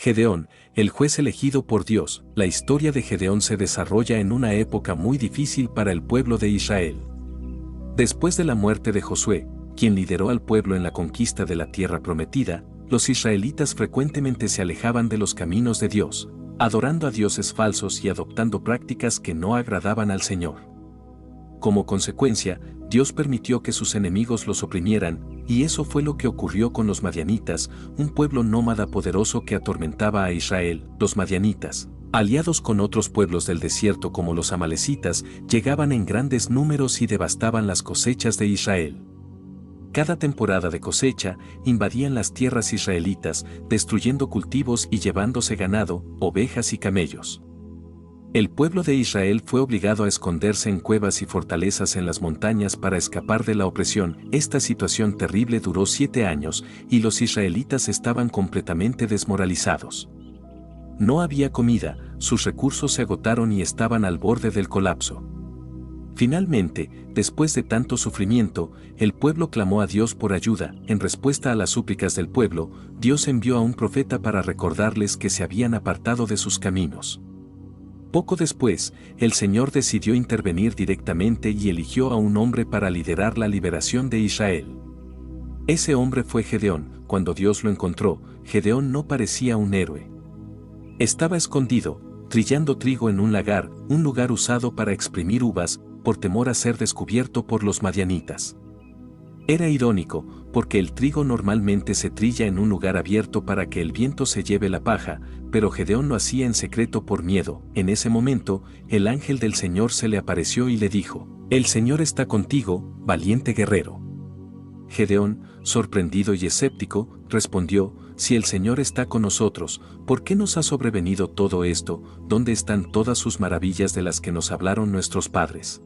Gedeón, el juez elegido por Dios. La historia de Gedeón se desarrolla en una época muy difícil para el pueblo de Israel. Después de la muerte de Josué, quien lideró al pueblo en la conquista de la tierra prometida, los israelitas frecuentemente se alejaban de los caminos de Dios, adorando a dioses falsos y adoptando prácticas que no agradaban al Señor. Como consecuencia, Dios permitió que sus enemigos los oprimieran, y eso fue lo que ocurrió con los madianitas, un pueblo nómada poderoso que atormentaba a Israel. Los madianitas, aliados con otros pueblos del desierto como los amalecitas, llegaban en grandes números y devastaban las cosechas de Israel. Cada temporada de cosecha, invadían las tierras israelitas, destruyendo cultivos y llevándose ganado, ovejas y camellos. El pueblo de Israel fue obligado a esconderse en cuevas y fortalezas en las montañas para escapar de la opresión. Esta situación terrible duró 7 años, y los israelitas estaban completamente desmoralizados. No había comida, sus recursos se agotaron y estaban al borde del colapso. Finalmente, después de tanto sufrimiento, el pueblo clamó a Dios por ayuda. En respuesta a las súplicas del pueblo, Dios envió a un profeta para recordarles que se habían apartado de sus caminos. Poco después, el Señor decidió intervenir directamente y eligió a un hombre para liderar la liberación de Israel. Ese hombre fue Gedeón. Cuando Dios lo encontró, Gedeón no parecía un héroe. Estaba escondido, trillando trigo en un lagar, un lugar usado para exprimir uvas, por temor a ser descubierto por los madianitas. Era irónico, porque el trigo normalmente se trilla en un lugar abierto para que el viento se lleve la paja, pero Gedeón lo hacía en secreto por miedo. En ese momento, el ángel del Señor se le apareció y le dijo: «El Señor está contigo, valiente guerrero». Gedeón, sorprendido y escéptico, respondió: «Si el Señor está con nosotros, ¿por qué nos ha sobrevenido todo esto? ¿Dónde están todas sus maravillas de las que nos hablaron nuestros padres?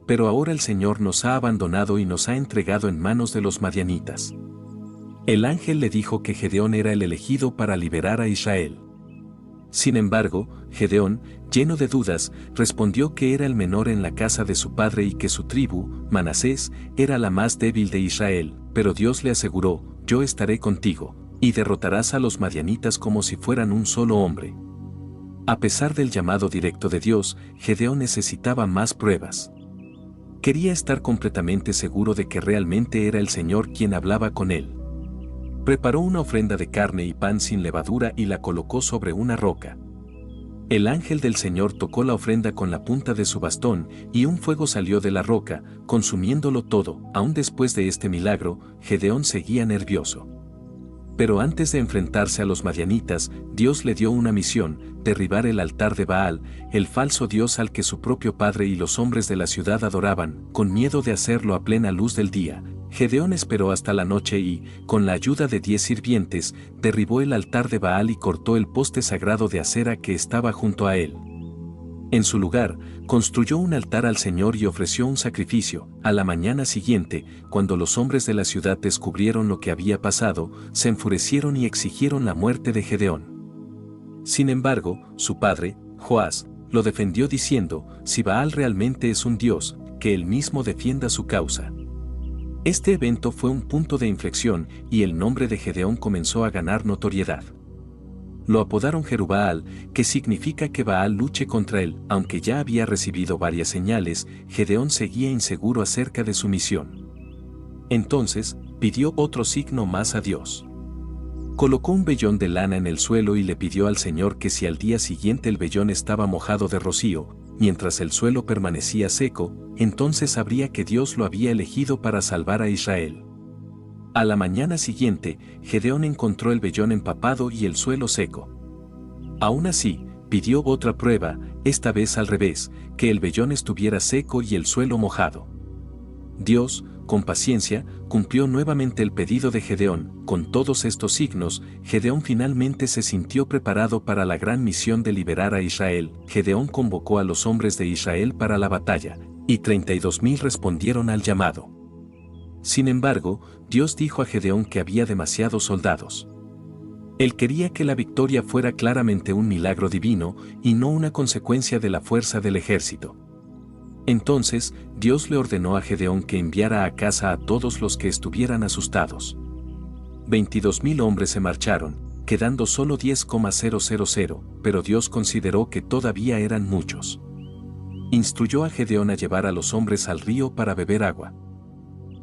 Pero ahora el Señor nos ha abandonado y nos ha entregado en manos de los madianitas». El ángel le dijo que Gedeón era el elegido para liberar a Israel. Sin embargo, Gedeón, lleno de dudas, respondió que era el menor en la casa de su padre y que su tribu, Manasés, era la más débil de Israel, pero Dios le aseguró: «Yo estaré contigo, y derrotarás a los madianitas como si fueran un solo hombre». A pesar del llamado directo de Dios, Gedeón necesitaba más pruebas. Quería estar completamente seguro de que realmente era el Señor quien hablaba con él. Preparó una ofrenda de carne y pan sin levadura y la colocó sobre una roca. El ángel del Señor tocó la ofrenda con la punta de su bastón, y un fuego salió de la roca, consumiéndolo todo. Aún después de este milagro, Gedeón seguía nervioso. Pero antes de enfrentarse a los madianitas, Dios le dio una misión: derribar el altar de Baal, el falso dios al que su propio padre y los hombres de la ciudad adoraban. Con miedo de hacerlo a plena luz del día, Gedeón esperó hasta la noche y, con la ayuda de 10 sirvientes, derribó el altar de Baal y cortó el poste sagrado de acera que estaba junto a él. En su lugar, construyó un altar al Señor y ofreció un sacrificio. A la mañana siguiente, cuando los hombres de la ciudad descubrieron lo que había pasado, se enfurecieron y exigieron la muerte de Gedeón. Sin embargo, su padre, Joás, lo defendió diciendo: «Si Baal realmente es un dios, que él mismo defienda su causa». Este evento fue un punto de inflexión, y el nombre de Gedeón comenzó a ganar notoriedad. Lo apodaron Jerubbaal, que significa que Baal luche contra él. Aunque ya había recibido varias señales, Gedeón seguía inseguro acerca de su misión. Entonces, pidió otro signo más a Dios. Colocó un vellón de lana en el suelo y le pidió al Señor que si al día siguiente el vellón estaba mojado de rocío, mientras el suelo permanecía seco, entonces sabría que Dios lo había elegido para salvar a Israel. A la mañana siguiente, Gedeón encontró el vellón empapado y el suelo seco. Aún así, pidió otra prueba, esta vez al revés, que el vellón estuviera seco y el suelo mojado. Dios, con paciencia, cumplió nuevamente el pedido de Gedeón. Con todos estos signos, Gedeón finalmente se sintió preparado para la gran misión de liberar a Israel. Gedeón convocó a los hombres de Israel para la batalla, y 32,000 respondieron al llamado. Sin embargo, Dios dijo a Gedeón que había demasiados soldados. Él quería que la victoria fuera claramente un milagro divino y no una consecuencia de la fuerza del ejército. Entonces, Dios le ordenó a Gedeón que enviara a casa a todos los que estuvieran asustados. 22,000 hombres se marcharon, quedando solo 10,000, pero Dios consideró que todavía eran muchos. Instruyó a Gedeón a llevar a los hombres al río para beber agua.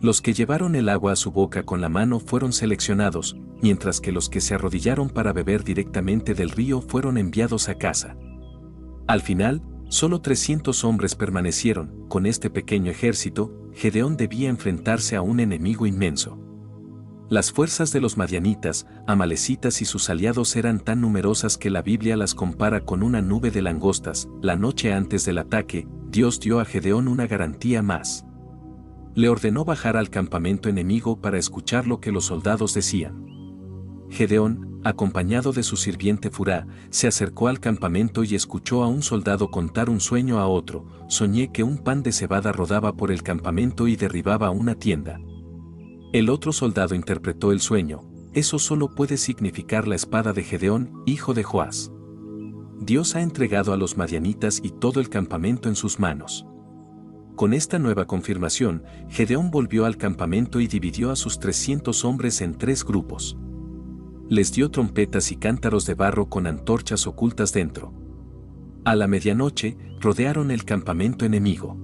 Los que llevaron el agua a su boca con la mano fueron seleccionados, mientras que los que se arrodillaron para beber directamente del río fueron enviados a casa. Al final, solo 300 hombres permanecieron. Con este pequeño ejército, Gedeón debía enfrentarse a un enemigo inmenso. Las fuerzas de los madianitas, amalecitas y sus aliados eran tan numerosas que la Biblia las compara con una nube de langostas. La noche antes del ataque, Dios dio a Gedeón una garantía más. Le ordenó bajar al campamento enemigo para escuchar lo que los soldados decían. Gedeón, acompañado de su sirviente Furá, se acercó al campamento y escuchó a un soldado contar un sueño a otro. Soñé que un pan de cebada rodaba por el campamento y derribaba una tienda. El otro soldado interpretó el sueño. Eso solo puede significar la espada de Gedeón, hijo de Joás. Dios ha entregado a los madianitas y todo el campamento en sus manos. Con esta nueva confirmación, Gedeón volvió al campamento y dividió a sus 300 hombres en 3 grupos. Les dio trompetas y cántaros de barro con antorchas ocultas dentro. A la medianoche, rodearon el campamento enemigo.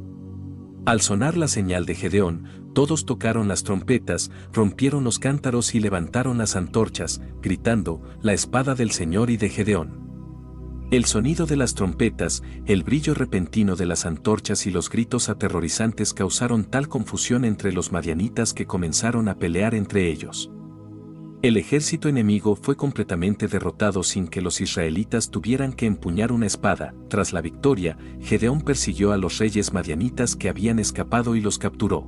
Al sonar la señal de Gedeón, todos tocaron las trompetas, rompieron los cántaros y levantaron las antorchas, gritando, «La espada del Señor y de Gedeón». El sonido de las trompetas, el brillo repentino de las antorchas y los gritos aterrorizantes causaron tal confusión entre los madianitas que comenzaron a pelear entre ellos. El ejército enemigo fue completamente derrotado sin que los israelitas tuvieran que empuñar una espada. Tras la victoria, Gedeón persiguió a los reyes madianitas que habían escapado y los capturó.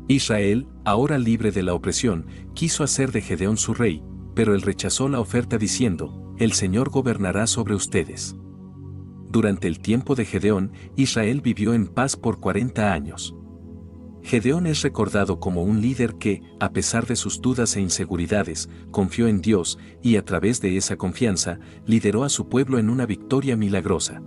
Israel, ahora libre de la opresión, quiso hacer de Gedeón su rey, pero él rechazó la oferta diciendo, «El Señor gobernará sobre ustedes». Durante el tiempo de Gedeón, Israel vivió en paz por 40 años. Gedeón es recordado como un líder que, a pesar de sus dudas e inseguridades, confió en Dios y a través de esa confianza, lideró a su pueblo en una victoria milagrosa.